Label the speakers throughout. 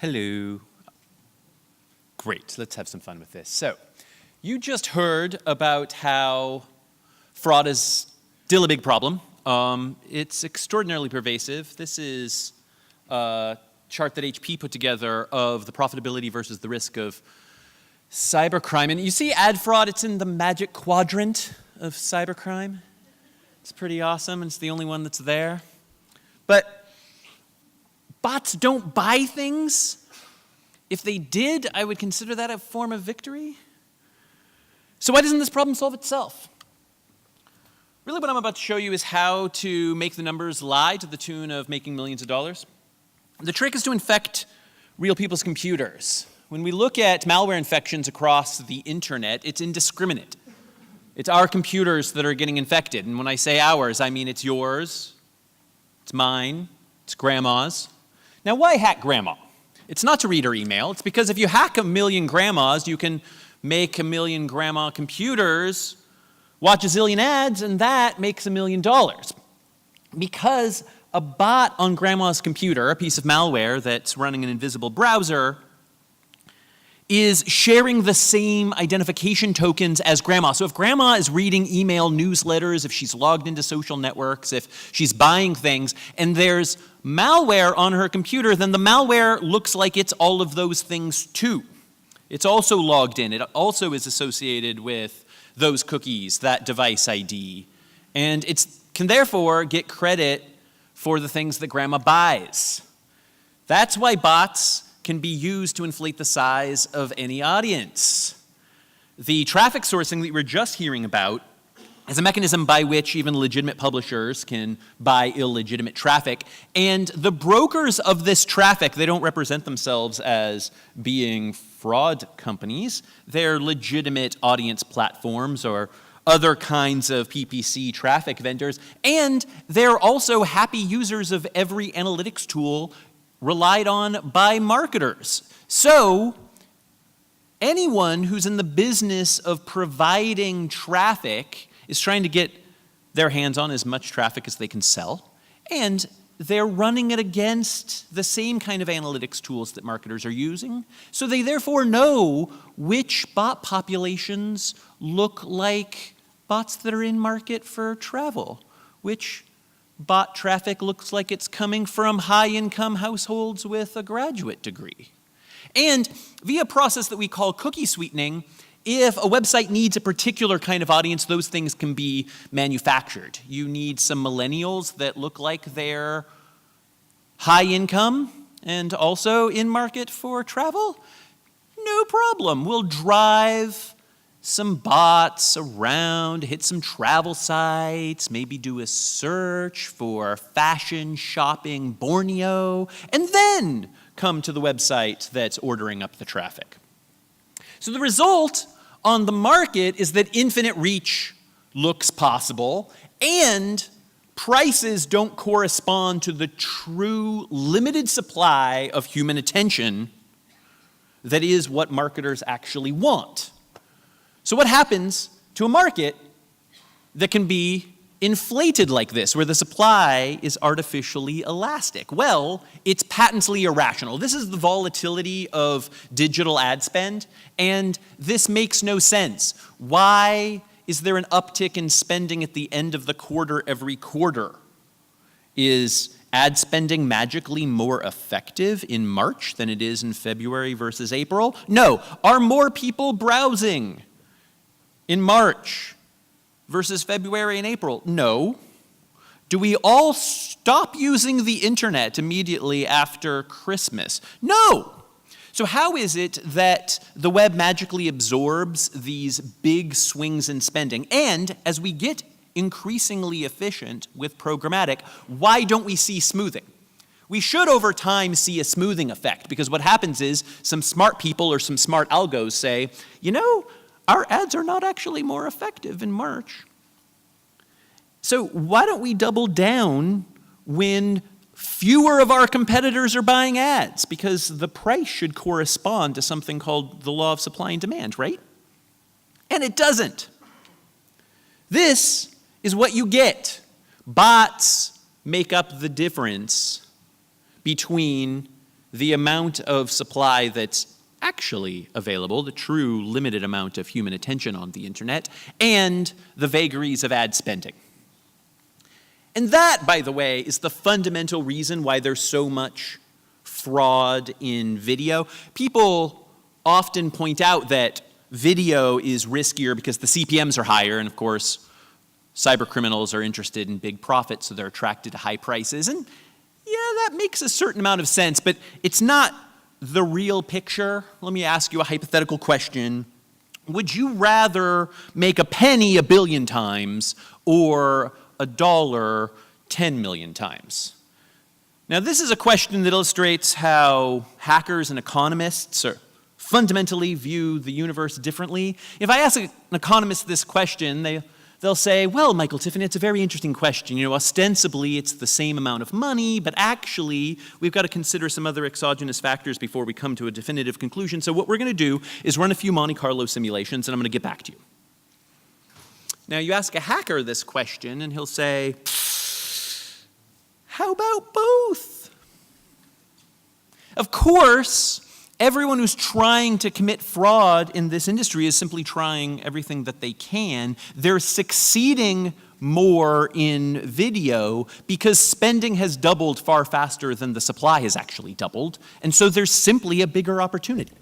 Speaker 1: Hello. Great, let's have some fun with this. So, you just heard about how fraud is still a big problem. It's extraordinarily pervasive. This is a chart that HP put together of the profitability versus the risk of cybercrime. And you see ad fraud, it's in the magic quadrant of cybercrime. It's pretty awesome, and it's the only one that's there. But bots don't buy things. If they did, I would consider that a form of victory. So why doesn't this problem solve itself? Really what I'm about to show you is how to make the numbers lie to the tune of making millions of dollars. The trick is to infect real people's computers. When we look at malware infections across the internet, it's indiscriminate. It's our computers that are getting infected. And when I say ours, I mean it's yours, it's mine, it's grandma's. Now, why hack grandma? It's not to read her email. It's because if you hack 1 million grandmas, you can make 1 million grandma computers watch a zillion ads, and that makes $1 million. Because a bot on grandma's computer, a piece of malware that's running an invisible browser, is sharing the same identification tokens as grandma. So if grandma is reading email newsletters, if she's logged into social networks, if she's buying things, and there's malware on her computer, then the malware looks like it's all of those things too. It's also logged in. It also is associated with those cookies, that device ID. And it can therefore get credit for the things that grandma buys. That's why bots can be used to inflate the size of any audience. The traffic sourcing that we were just hearing about is a mechanism by which even legitimate publishers can buy illegitimate traffic. And the brokers of this traffic, they don't represent themselves as being fraud companies. They're legitimate audience platforms or other kinds of PPC traffic vendors. And they're also happy users of every analytics tool relied on by marketers. So anyone who's in the business of providing traffic is trying to get their hands on as much traffic as they can sell, and they're running it against the same kind of analytics tools that marketers are using. So they therefore know which bot populations look like bots that are in market for travel, which bot traffic looks like it's coming from high-income households with a graduate degree. And via a process that we call cookie sweetening, if a website needs a particular kind of audience, those things can be manufactured. You need some millennials that look like they're high income and also in market for travel. No problem. We'll drive some bots around, hit some travel sites, maybe do a search for fashion shopping Borneo, and then come to the website that's ordering up the traffic. So the result on the market is that infinite reach looks possible, and prices don't correspond to the true limited supply of human attention that is what marketers actually want. So what happens to a market that can be inflated like this, where the supply is artificially elastic? Well, it's patently irrational. This is the volatility of digital ad spend, and this makes no sense. Why is there an uptick in spending at the end of the quarter every quarter? Is ad spending magically more effective in March than it is in February versus April? No. Are more people browsing in March versus February and April? No. Do we all stop using the internet immediately after Christmas? No. So how is it that the web magically absorbs these big swings in spending? And as we get increasingly efficient with programmatic, why don't we see smoothing? We should over time see a smoothing effect, because what happens is some smart people or some smart algos say, you know, our ads are not actually more effective in March. So why don't we double down when fewer of our competitors are buying ads? Because the price should correspond to something called the law of supply and demand, right? And it doesn't. This is what you get. Bots make up the difference between the amount of supply that's actually available, the true limited amount of human attention on the internet, and the vagaries of ad spending. And that, by the way, is the fundamental reason why there's so much fraud in video. People often point out that video is riskier because the CPMs are higher, and of course, cyber criminals are interested in big profits, so they're attracted to high prices. And yeah, that makes a certain amount of sense, but it's not the real picture. Let me ask you a hypothetical question. Would you rather make a penny 1 billion times or $1 10 million times? Now, this is a question that illustrates how hackers and economists fundamentally view the universe differently. If I ask an economist this question, they'll say, well, Michael, Tiffany, it's a very interesting question. You know, ostensibly, it's the same amount of money, but actually, we've got to consider some other exogenous factors before we come to a definitive conclusion. So what we're going to do is run a few Monte Carlo simulations, and I'm going to get back to you. Now, you ask a hacker this question, and he'll say, how about both? Of course, everyone who's trying to commit fraud in this industry is simply trying everything that they can. They're succeeding more in video because spending has doubled far faster than the supply has actually doubled, and so there's simply a bigger opportunity.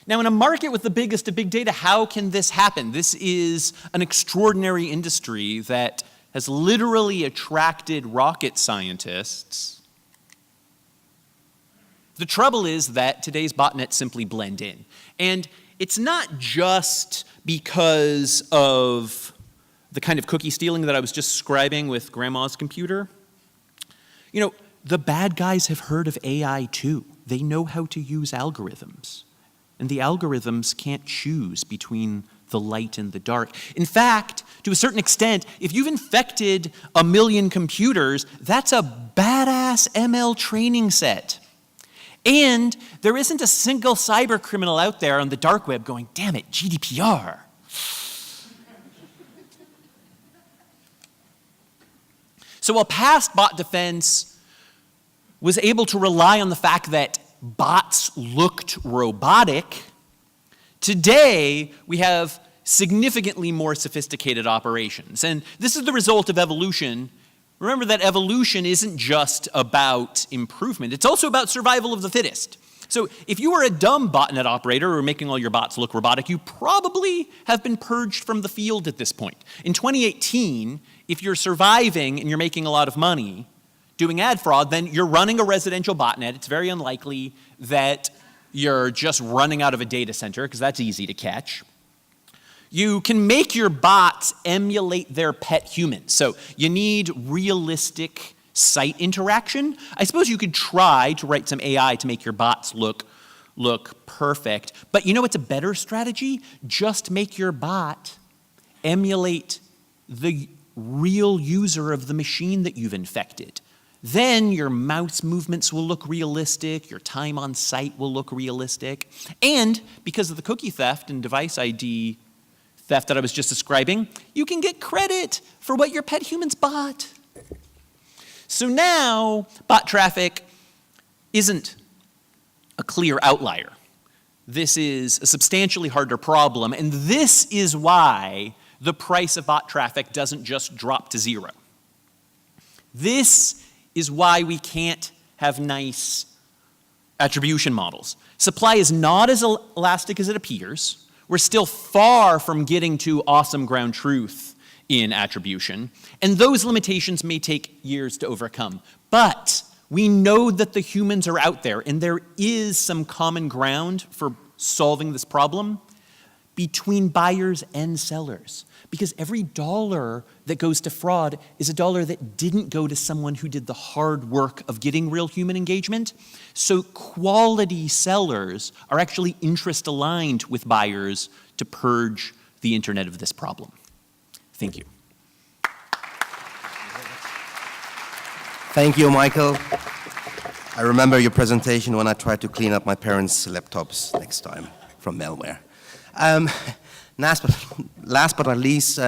Speaker 1: Now, in a market with the biggest of big data, how can this happen? This is an extraordinary industry that has literally attracted rocket scientists. The trouble is that today's botnets simply blend in. And it's not just because of the kind of cookie stealing that I was just describing with grandma's computer. You know, the bad guys have heard of AI too. They know how to use algorithms. And the algorithms can't choose between the light and the dark. In fact, to a certain extent, if you've infected 1 million computers, that's a badass ML training set. And there isn't a single cyber criminal out there on the dark web going, damn it, GDPR. So while past bot defense was able to rely on the fact that bots looked robotic, today we have significantly more sophisticated operations. And this is the result of evolution. Remember that evolution isn't just about improvement, it's also about survival of the fittest. So if you were a dumb botnet operator who were making all your bots look robotic, you probably have been purged from the field at this point. In 2018, if you're surviving and you're making a lot of money doing ad fraud, then you're running a residential botnet. It's very unlikely that you're just running out of a data center, because that's easy to catch. You can make your bots emulate their pet humans. So you need realistic site interaction. I suppose you could try to write some AI to make your bots look perfect. But you know what's a better strategy? Just make your bot emulate the real user of the machine that you've infected. Then your mouse movements will look realistic, your time on site will look realistic, and because of the cookie theft and device ID theft that I was just describing, you can get credit for what your pet humans bought. So now, bot traffic isn't a clear outlier. This is a substantially harder problem, and this is why the price of bot traffic doesn't just drop to zero. This is why we can't have nice attribution models. Supply is not as elastic as it appears. We're still far from getting to awesome ground truth in attribution, and those limitations may take years to overcome. But we know that the humans are out there, and there is some common ground for solving this problem between buyers and sellers. Because every dollar that goes to fraud is a dollar that didn't go to someone who did the hard work of getting real human engagement. So quality sellers are actually interest aligned with buyers to purge the internet of this problem. Thank you.
Speaker 2: Thank you, Michael. I remember your presentation when I tried to clean up my parents' laptops next time from malware. Last but not least,